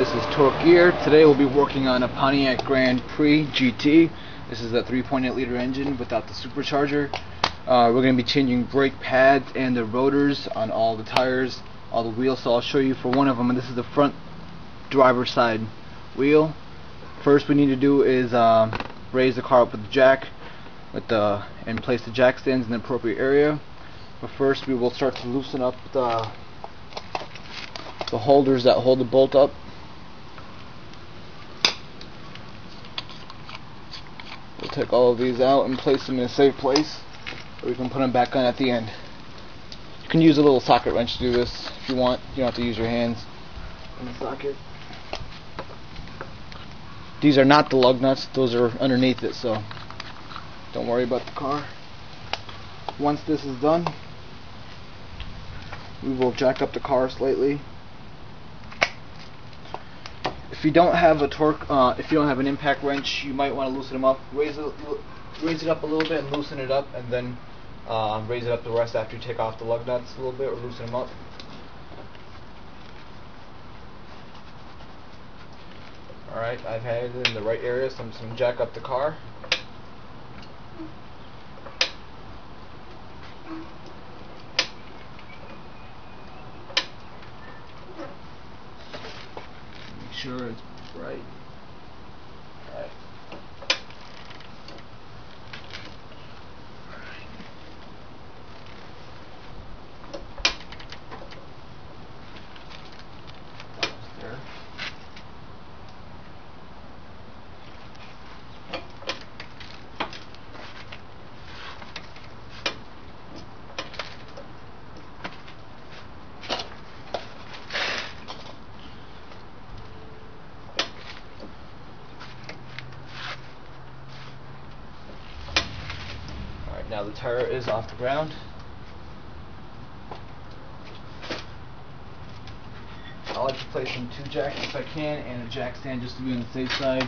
This is Torque Gear. Today we'll be working on a Pontiac Grand Prix GT. This is a 3.8 liter engine without the supercharger. We're going to be changing brake pads and the rotors on all the tires, all the wheels. So I'll show you for one of them, and this is the front driver's side wheel. First we need to do is raise the car up with the jack and place the jack stands in the appropriate area. But first we will start to loosen up the holders that hold the bolt up. We'll take all of these out and place them in a safe place, or we can put them back on at the end. You can use a little socket wrench to do this if you want. You don't have to use your hands in the socket. These are not the lug nuts, those are underneath it, so don't worry about the car. Once this is done, we will jack up the car slightly. If you don't have a torque, if you don't have an impact wrench, you might want to loosen them up. Raise it up a little bit and loosen it up, and then raise it up the rest after you take off the lug nuts a little bit, or loosen them up. Alright, I've had it in the right area, so I'm just going to jack up the car. Make sure it's right. Alright. There. Now the tire is off the ground. I like to place in 2 jacks if I can, and a jack stand just to be on the safe side.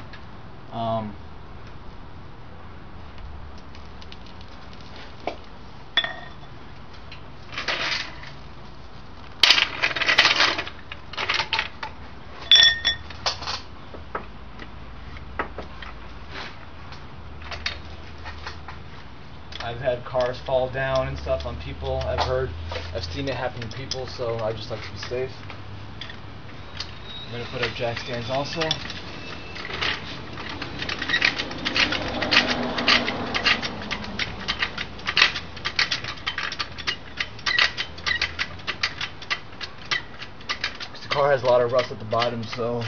I've had cars fall down and stuff on people. I've seen it happen to people, so I just like to be safe. I'm going to put up jack stands also. The car has a lot of rust at the bottom, so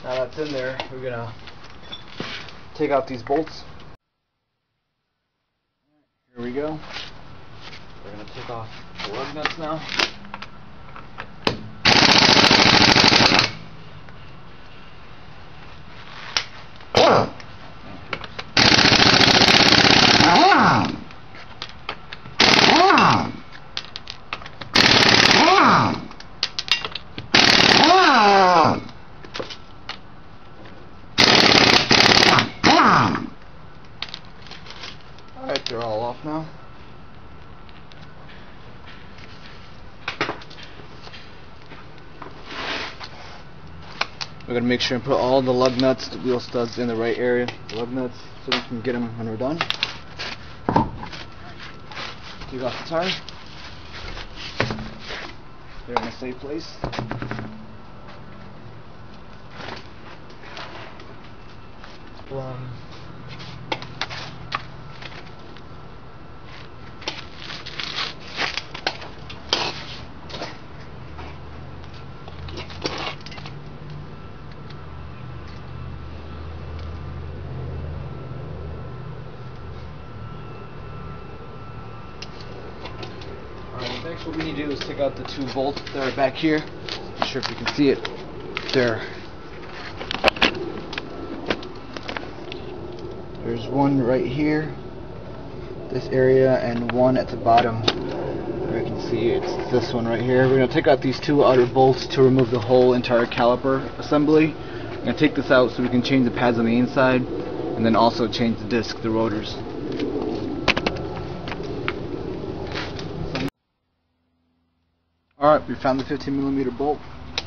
now that's in there, we're going to take out these bolts. Here we go. We're going to take off the lug nuts now. Alright, they're all off now. We're going to make sure and put all the lug nuts, the wheel studs in the right area, the lug nuts, so we can get them when we're done. Take off the tire. They're in a safe place. Next, what we need to do is take out the 2 bolts that are back here. Not sure if you can see it. There. There's one right here, this area, and one at the bottom You can see it's this one right here. We're going to take out these two outer bolts to remove the whole entire caliper assembly. I'm going to take this out so we can change the pads on the inside, and then also change the disc, the rotors. Alright, we found the 15mm bolt,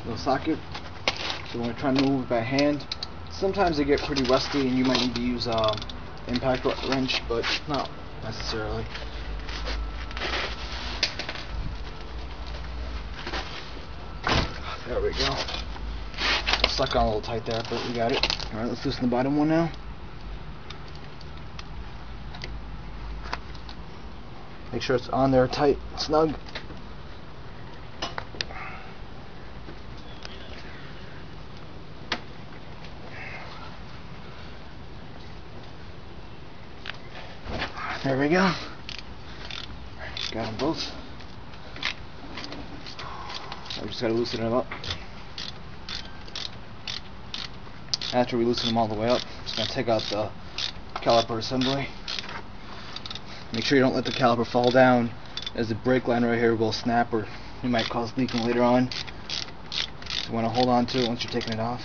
little socket. So when we're trying to move it by hand, sometimes they get pretty rusty and you might need to use impact wrench, but not necessarily. There we go. Stuck on a little tight there, but we got it. Alright, let's loosen the bottom one now. Make sure it's on there tight, snug. There we go. Got them both. I just gotta loosen them up. After we loosen them all the way up, I'm just gonna take out the caliper assembly. Make sure you don't let the caliper fall down, as the brake line right here will snap or it might cause leaking later on. So you want to hold on to it once you're taking it off.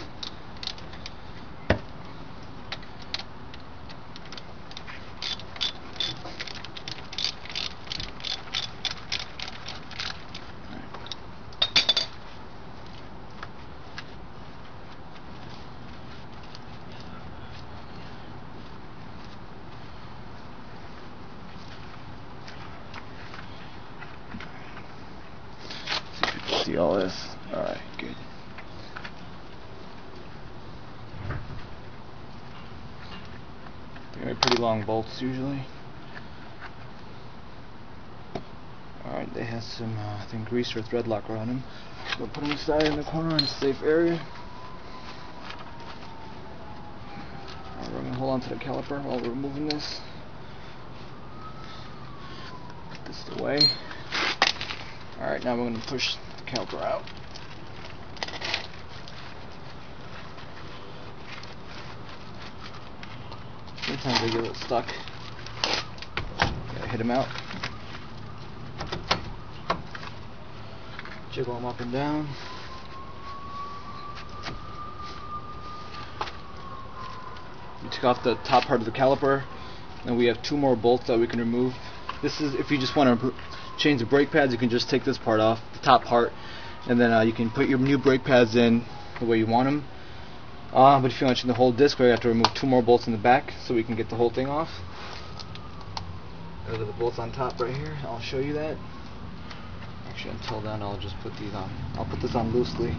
See all this? Alright, good. They're pretty long bolts usually. Alright, they have some, I think, grease or thread locker on them. So put them aside in the corner in a safe area. Alright, we're going to hold on to the caliper while we're removing this. Put this away. Alright, now we're going to push the caliper out. Sometimes they get it stuck. Gotta hit them out. Jiggle them up and down. We took off the top part of the caliper, and we have two more bolts that we can remove. This is if you just want to change the brake pads. You can just take this part off, the top part, and then you can put your new brake pads in the way you want them. But if you want to change the whole disc, we have to remove two more bolts in the back so we can get the whole thing off. Those are the bolts on top right here. I'll show you that. Actually, until then, I'll just put these on. I'll put this on loosely.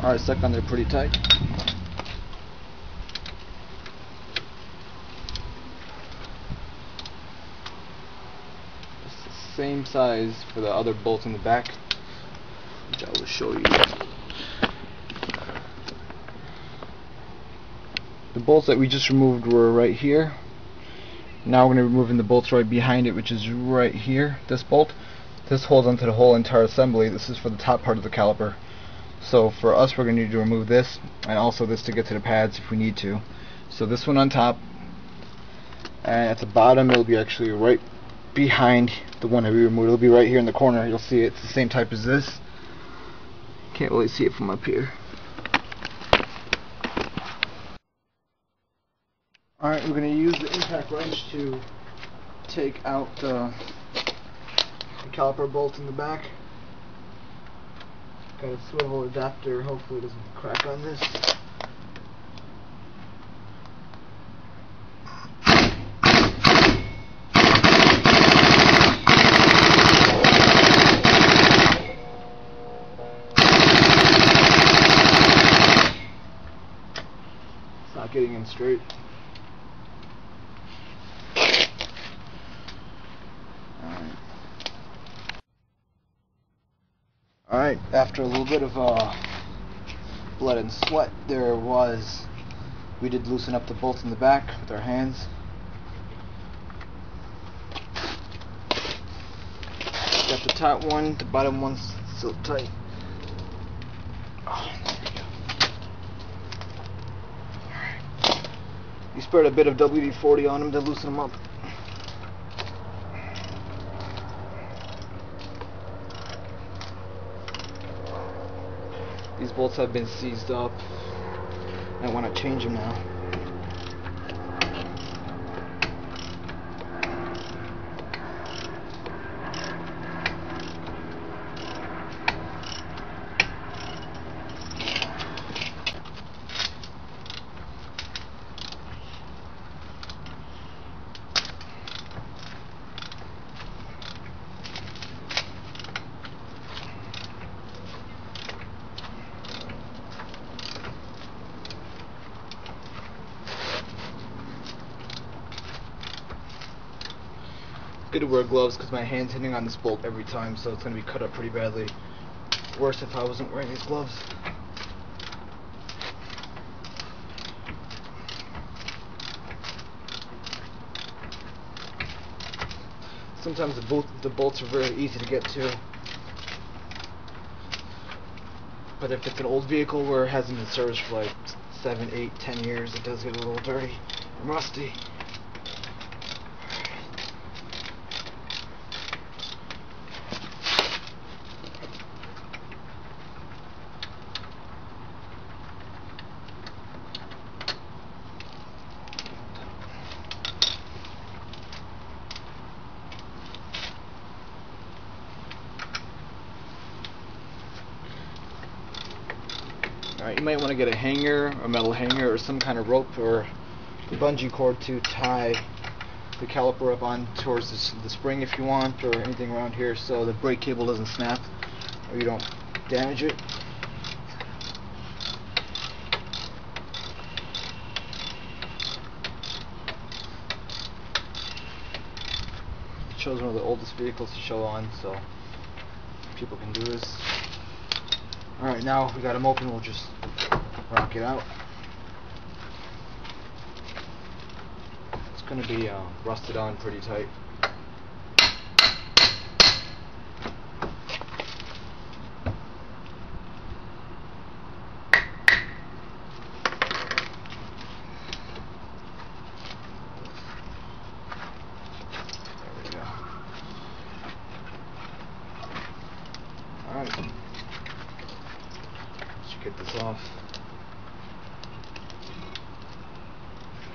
Alright, stuck on there pretty tight. It's the same size for the other bolts in the back, which I will show you. The bolts that we just removed were right here. Now we're going to be removing the bolts right behind it, which is right here, this bolt. This holds onto the whole entire assembly. This is for the top part of the caliper. So for us, we're going to need to remove this and also this to get to the pads if we need to. So this one on top, and at the bottom it'll be actually right behind the one that we removed. It'll be right here in the corner. You'll see it's the same type as this. Can't really see it from up here. Alright, we're going to use the impact wrench to take out the caliper bolt in the back. Got a swivel adapter, hopefully it doesn't crack on this. It's not getting in straight. Alright, after a little bit of blood and sweat there was. We did loosen up the bolts in the back with our hands. Got the top one, the bottom one's still tight. Oh, there we go. You spread a bit of WD-40 on them to loosen them up. These bolts have been seized up. I want to change them now. Good to wear gloves because my hand's hitting on this bolt every time, so it's going to be cut up pretty badly. Worse if I wasn't wearing these gloves. Sometimes the bolts are very easy to get to, but if it's an old vehicle where it hasn't been serviced for like 7, 8, 10 years, it does get a little dirty and rusty. Alright, you might want to get a hanger, a metal hanger, or some kind of rope or the bungee cord to tie the caliper up on towards the spring if you want, or anything around here so the brake cable doesn't snap or you don't damage it. It shows one of the oldest vehicles to show on, so people can do this. Alright, now we got them open, we'll just rock it out. It's going to be rusted on pretty tight. There we go. Alright. Get this off.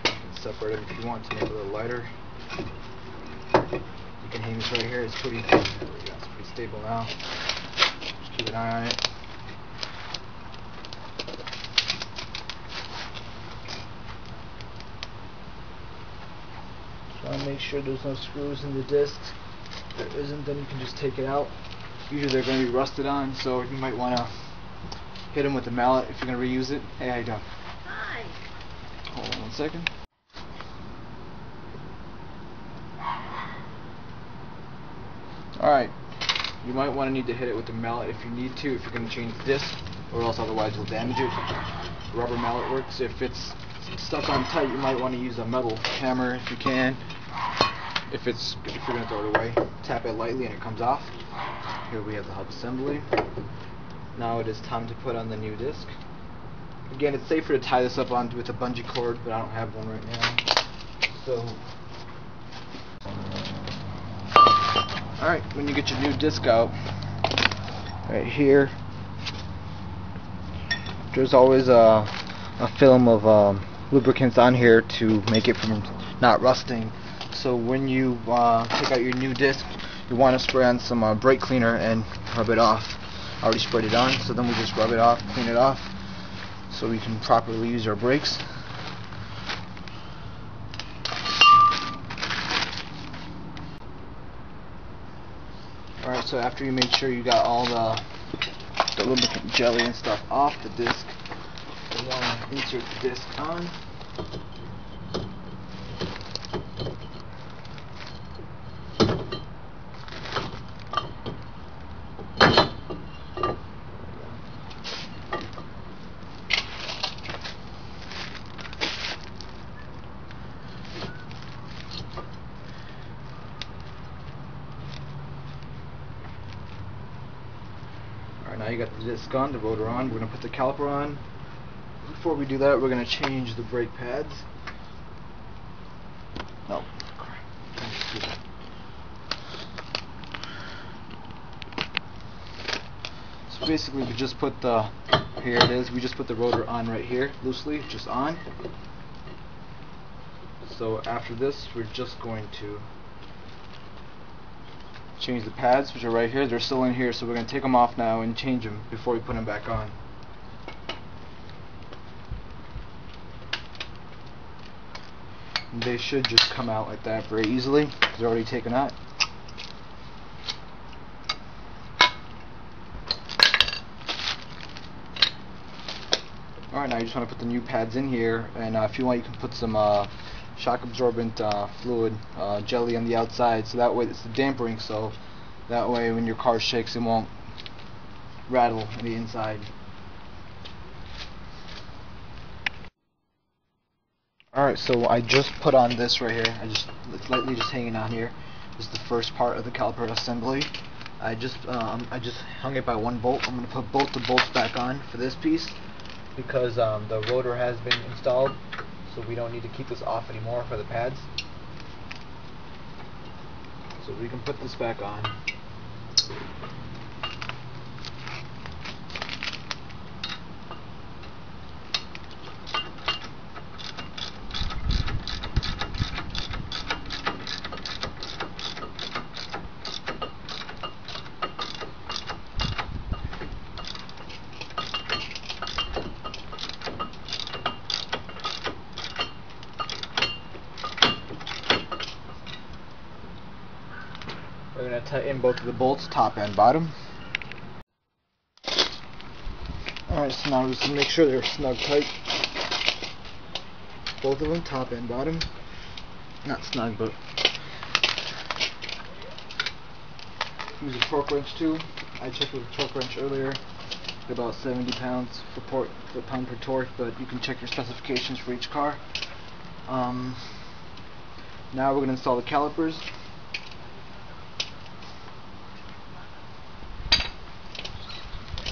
You can separate it if you want to make it a little lighter. You can hang this right here. It's pretty. There we go. It's pretty stable now. Just keep an eye on it. Try to make sure there's no screws in the discs. If there isn't, then you can just take it out. Usually they're going to be rusted on, so you might want to hit them with the mallet if you're going to reuse it. Hey, how you doing? Hi. Hold on one second. Alright, you might want to need to hit it with the mallet if you need to, if you're going to change the disc, or else otherwise you'll damage it. Rubber mallet works. If it's stuck on tight, you might want to use a metal hammer if you can. If you're going to throw it away, tap it lightly and it comes off. Here we have the hub assembly. Now it is time to put on the new disc. Again, it's safer to tie this up on with a bungee cord, but I don't have one right now. So, alright, when you get your new disc out, right here, there's always a film of lubricants on here to make it from not rusting. So when you take out your new disc, you want to spray on some brake cleaner and rub it off. I already sprayed it on, so then we just rub it off, clean it off, so we can properly use our brakes. Alright, so after you make sure you got all the lubricant jelly and stuff off the disc, you want to insert the disc on. I got the disc on, the rotor on. We're going to put the caliper on. Before we do that, we're going to change the brake pads. Oh, crap. So basically we just put the, here it is, we just put the rotor on right here, loosely, just on. So after this, we're just going to change the pads, which are right here. They're still in here, so we're going to take them off now and change them before we put them back on. And they should just come out like that very easily. They're already taken out. Alright, now you just want to put the new pads in here, and if you want, you can put some shock absorbent fluid jelly on the outside, so that way it's the dampering, so that way when your car shakes it won't rattle on the inside. Alright, so I just put on this right here. It's lightly just hanging on here. This is the first part of the caliper assembly. I just hung it by one bolt. I'm going to put both the bolts back on for this piece because the rotor has been installed, so we don't need to keep this off anymore for the pads. So we can put this back on. We're going to tighten both of the bolts, top and bottom. Alright, so now just to make sure they're snug tight. Both of them, top and bottom. Not snug, but use a torque wrench too. I checked with a torque wrench earlier. About 70 pounds per pound per torque, but you can check your specifications for each car. Now we're going to install the calipers.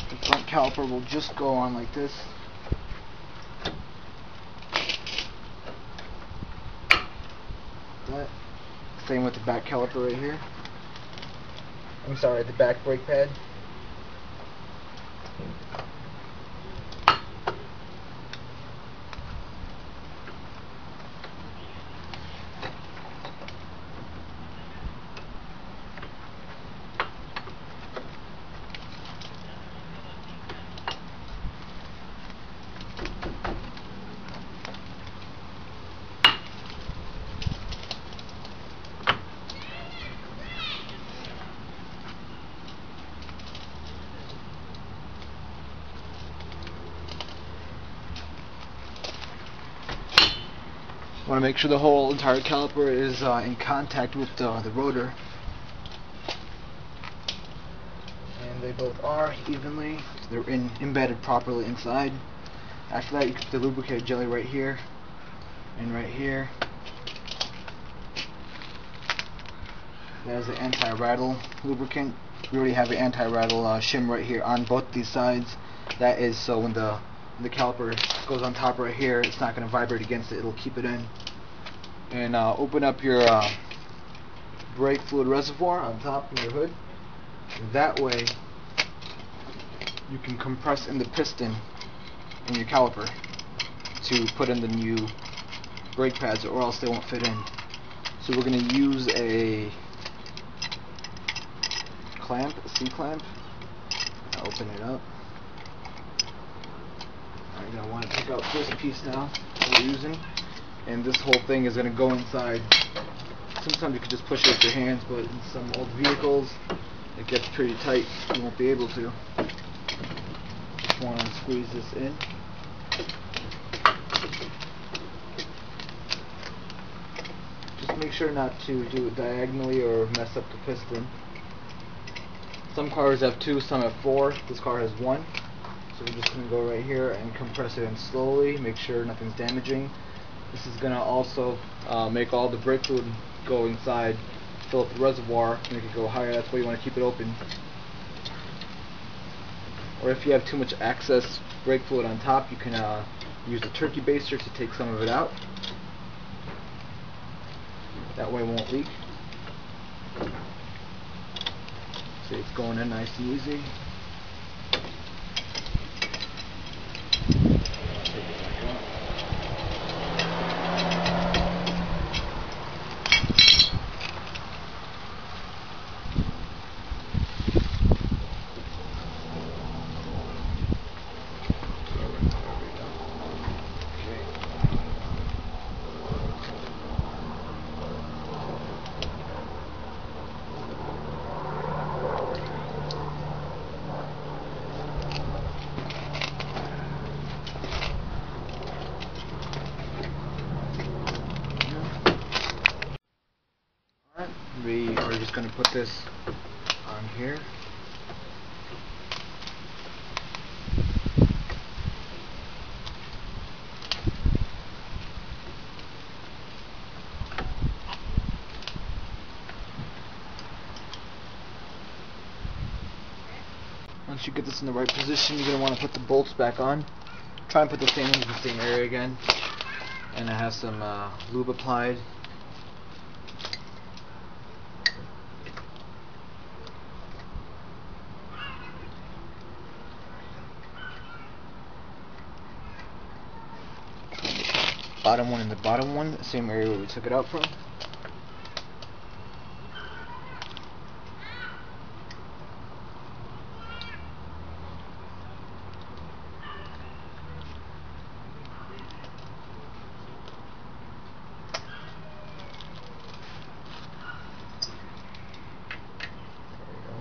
The front caliper will just go on like this. That. Same with the back caliper right here. I'm sorry, the back brake pad. Want to make sure the whole entire caliper is in contact with the rotor, and they both are evenly. They're embedded properly inside. After that, you can put the lubricated jelly right here and right here. That is the anti-rattle lubricant. We already have an anti-rattle shim right here on both these sides. That is so when the caliper goes on top right here, it's not going to vibrate against it, it'll keep it in. And open up your brake fluid reservoir on top of your hood. That way you can compress in the piston in your caliper to put in the new brake pads, or else they won't fit in. So we're going to use a clamp, a C-clamp. Open it up. I'm going to want to take out this piece now that we're using, and this whole thing is going to go inside. Sometimes you can just push it with your hands, but in some old vehicles it gets pretty tight. You won't be able to. Just want to squeeze this in. Just make sure not to do it diagonally or mess up the piston. Some cars have 2, some have 4. This car has 1. So we're just going to go right here and compress it in slowly, make sure nothing's damaging. This is going to also make all the brake fluid go inside, fill up the reservoir, make it go higher. That's why you want to keep it open. or if you have too much excess brake fluid on top, you can use the turkey baster to take some of it out. That way it won't leak. See, it's going in nice and easy. Take it back out. We are just going to put this on here. Once you get this in the right position, you're going to want to put the bolts back on. Try and put the same ones in the same area again. And I have some lube applied. Bottom one and the bottom one, the same area where we took it out from.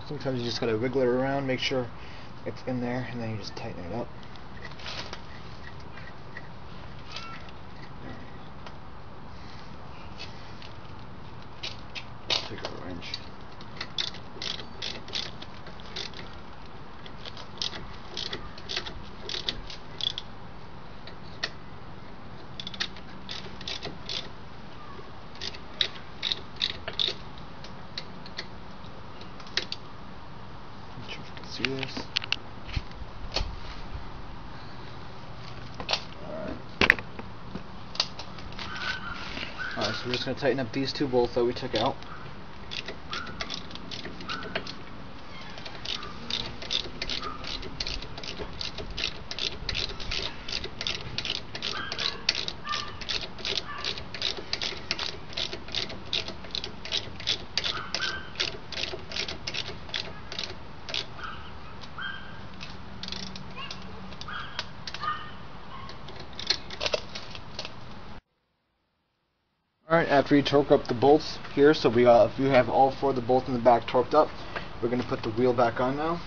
Sometimes you just gotta wiggle it around, make sure it's in there, and then you just tighten it up. Take a wrench. Not sure if you can see this. Alright, so we're just going to tighten up these two bolts that we took out. Alright, after you torque up the bolts here, so if you have all four of the bolts in the back torqued up, we're going to put the wheel back on now.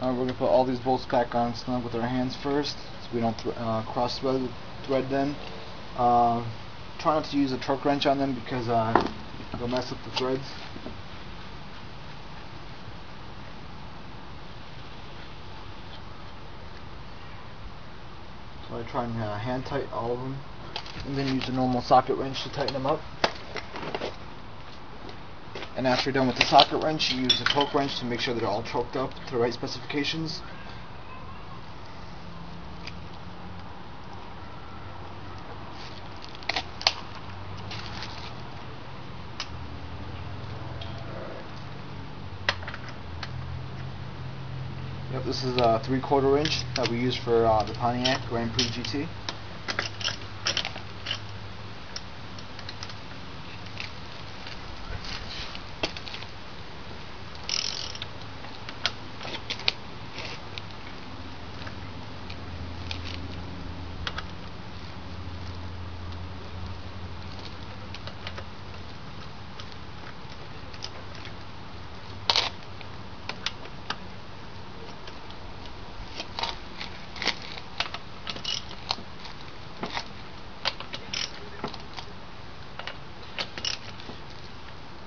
We're going to put all these bolts back on snug with our hands first, so we don't cross thread them. Try not to use a torque wrench on them because they'll mess up the threads. So I try and hand tighten all of them, and then use a normal socket wrench to tighten them up. And after you're done with the socket wrench, you use a torque wrench to make sure they're all torqued up to the right specifications. Yep, this is a 3/4 inch that we use for the Pontiac Grand Prix GT.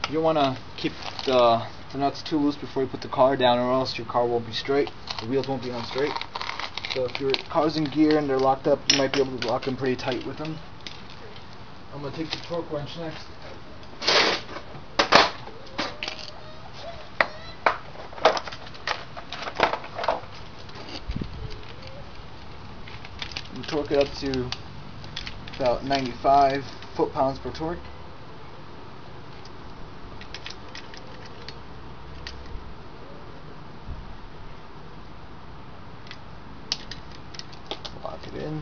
You don't want to keep the nuts too loose before you put the car down, or else your car won't be straight. The wheels won't be on straight. So if your car's in gear and they're locked up, you might be able to lock them pretty tight with them. I'm going to take the torque wrench next. And torque it up to about 95 foot-pounds per torque. Lock it in.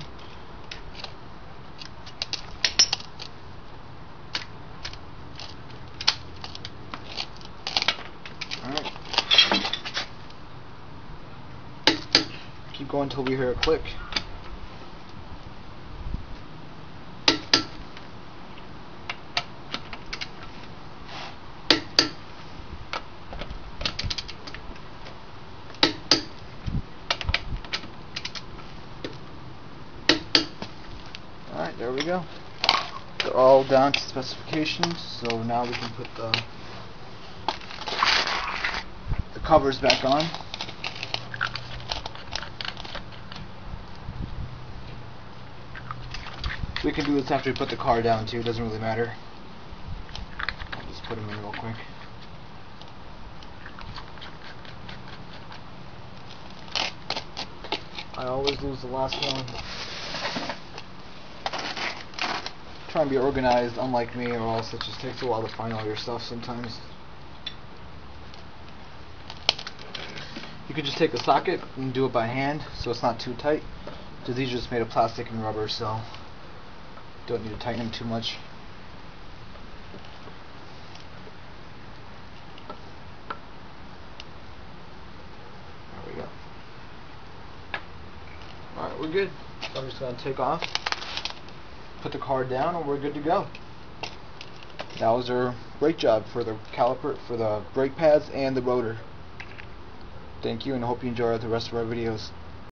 Alright. Keep going until we hear a click. Alright, there we go. They're all down to specifications, so now we can put the covers back on. We can do this after we put the car down too, it doesn't really matter. I'll just put them in real quick. I always lose the last one. Try and be organized, unlike me, or else it just takes a while to find all your stuff sometimes. You could just take a socket and do it by hand, so it's not too tight. Because these are just made of plastic and rubber, so don't need to tighten them too much. There we go. Alright, we're good. So I'm just going to take off, put the car down, and we're good to go. That was our brake job for the caliper, for the brake pads and the rotor. Thank you, and I hope you enjoy the rest of our videos.